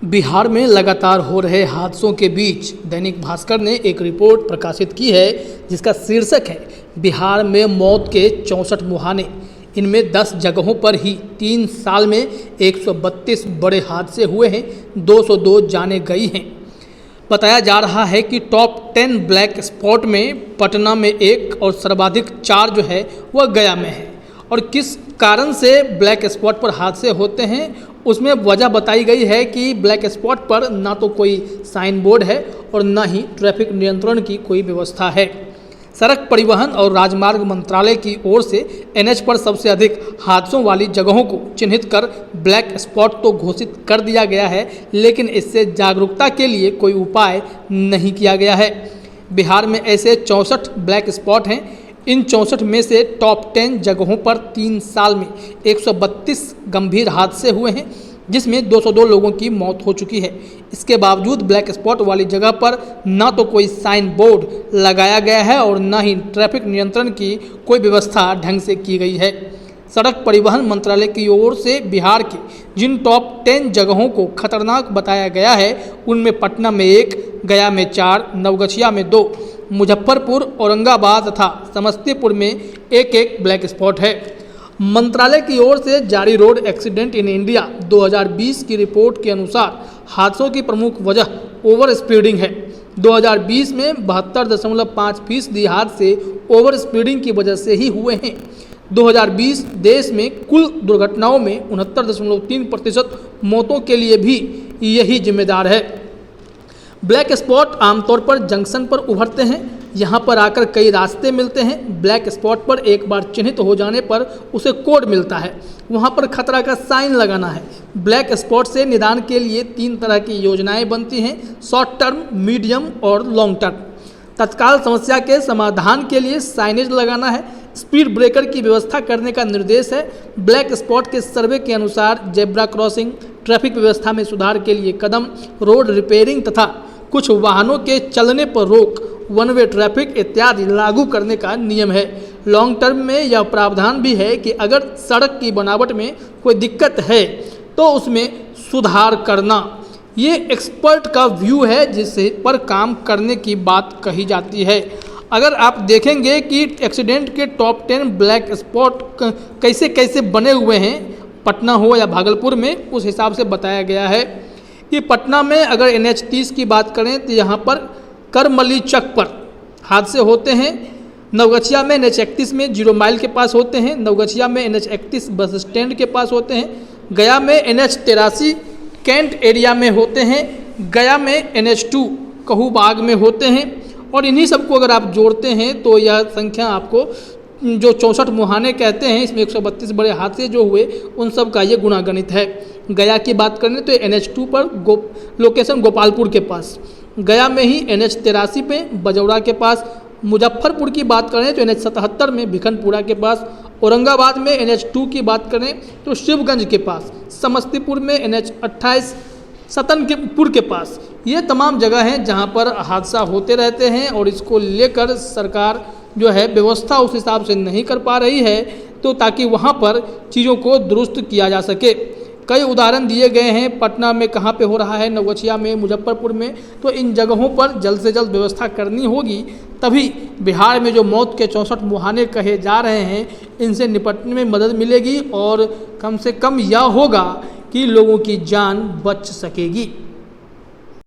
बिहार में लगातार हो रहे हादसों के बीच दैनिक भास्कर ने एक रिपोर्ट प्रकाशित की है जिसका शीर्षक है बिहार में मौत के 64 मुहाने। इनमें 10 जगहों पर ही 3 साल में 132 बड़े हादसे हुए हैं, 202 जाने गई हैं। बताया जा रहा है कि टॉप 10 ब्लैक स्पॉट में पटना में 1 और सर्वाधिक 4 जो है वह गया में है। और किस कारण से ब्लैक स्पॉट पर हादसे होते हैं उसमें वजह बताई गई है कि ब्लैक स्पॉट पर ना तो कोई साइन बोर्ड है और ना ही ट्रैफिक नियंत्रण की कोई व्यवस्था है। सड़क परिवहन और राजमार्ग मंत्रालय की ओर से एनएच पर सबसे अधिक हादसों वाली जगहों को चिन्हित कर ब्लैक स्पॉट तो घोषित कर दिया गया है, लेकिन इससे जागरूकता के लिए कोई उपाय नहीं किया गया है। बिहार में ऐसे 64 ब्लैक स्पॉट हैं। इन 64 में से टॉप 10 जगहों पर 3 साल में 132 गंभीर हादसे हुए हैं, जिसमें 202 लोगों की मौत हो चुकी है। इसके बावजूद ब्लैक स्पॉट वाली जगह पर ना तो कोई साइन बोर्ड लगाया गया है और ना ही ट्रैफिक नियंत्रण की कोई व्यवस्था ढंग से की गई है। सड़क परिवहन मंत्रालय की ओर से बिहार की जिन टॉप 10 जगहों को खतरनाक बताया गया है उनमें पटना में 1, गया में 4, नवगछिया में 2, मुजफ्फरपुर, औरंगाबाद तथा समस्तीपुर में 1-1 ब्लैक स्पॉट है। मंत्रालय की ओर से जारी रोड एक्सीडेंट इन इंडिया 2020 की रिपोर्ट के अनुसार हादसों की प्रमुख वजह ओवर स्पीडिंग है। 2020 में 72.5% हादसे ओवर स्पीडिंग की वजह से ही हुए हैं। 2020 देश में कुल दुर्घटनाओं में 69.3% मौतों के लिए भी यही जिम्मेदार है। ब्लैक स्पॉट आमतौर पर जंक्शन पर उभरते हैं। यहाँ पर आकर कई रास्ते मिलते हैं। ब्लैक स्पॉट पर एक बार चिन्हित हो जाने पर उसे कोड मिलता है, वहाँ पर खतरा का साइन लगाना है। ब्लैक स्पॉट से निदान के लिए 3 तरह की योजनाएं बनती हैं: शॉर्ट टर्म, मीडियम और लॉन्ग टर्म। तत्काल समस्या के समाधान के लिए साइनेज लगाना है, स्पीड ब्रेकर की व्यवस्था करने का निर्देश है। ब्लैक स्पॉट के सर्वे के अनुसार जेब्रा क्रॉसिंग, ट्रैफिक व्यवस्था में सुधार के लिए कदम, रोड रिपेयरिंग तथा कुछ वाहनों के चलने पर रोक, वन वे ट्रैफिक इत्यादि लागू करने का नियम है। लॉन्ग टर्म में यह प्रावधान भी है कि अगर सड़क की बनावट में कोई दिक्कत है तो उसमें सुधार करना। ये एक्सपर्ट का व्यू है जिससे पर काम करने की बात कही जाती है। अगर आप देखेंगे कि एक्सीडेंट के टॉप 10 ब्लैक स्पॉट कैसे कैसे बने हुए हैं, पटना हो या भागलपुर में, उस हिसाब से बताया गया है कि पटना में अगर NH 30 की बात करें तो यहाँ पर करमली चक पर हादसे होते हैं। नवगछिया में NH 31 में 0 माइल के पास होते हैं। नवगछिया में NH 31 बस स्टैंड के पास होते हैं। गया में NH 83 कैंट एरिया में होते हैं। गया में NH 2 कहूबाग में होते हैं। और इन्हीं सबको अगर आप जोड़ते हैं तो यह संख्या आपको जो 64 मुहाने कहते हैं, इसमें 132 बड़े हादसे जो हुए उन सब का ये गुणागणित है। गया की बात करें तो NH 2 पर लोकेशन गोपालपुर के पास, गया में ही NH 83 पे बजौरा के पास। मुजफ्फरपुर की बात करें तो NH 77 में भिखनपुरा के पास। औरंगाबाद में NH 2 की बात करें तो शिवगंज के पास। समस्तीपुर में NH 28 सतनपुर के पास। ये तमाम जगह हैं जहां पर हादसा होते रहते हैं और इसको लेकर सरकार जो है व्यवस्था उस हिसाब से नहीं कर पा रही है, तो ताकि वहां पर चीज़ों को दुरुस्त किया जा सके। कई उदाहरण दिए गए हैं, पटना में कहाँ पे हो रहा है, नवगछिया में, मुजफ्फरपुर में। तो इन जगहों पर जल्द से जल्द व्यवस्था करनी होगी, तभी बिहार में जो मौत के 64 मुहाने कहे जा रहे हैं इनसे निपटने में मदद मिलेगी और कम से कम यह होगा कि लोगों की जान बच सकेगी।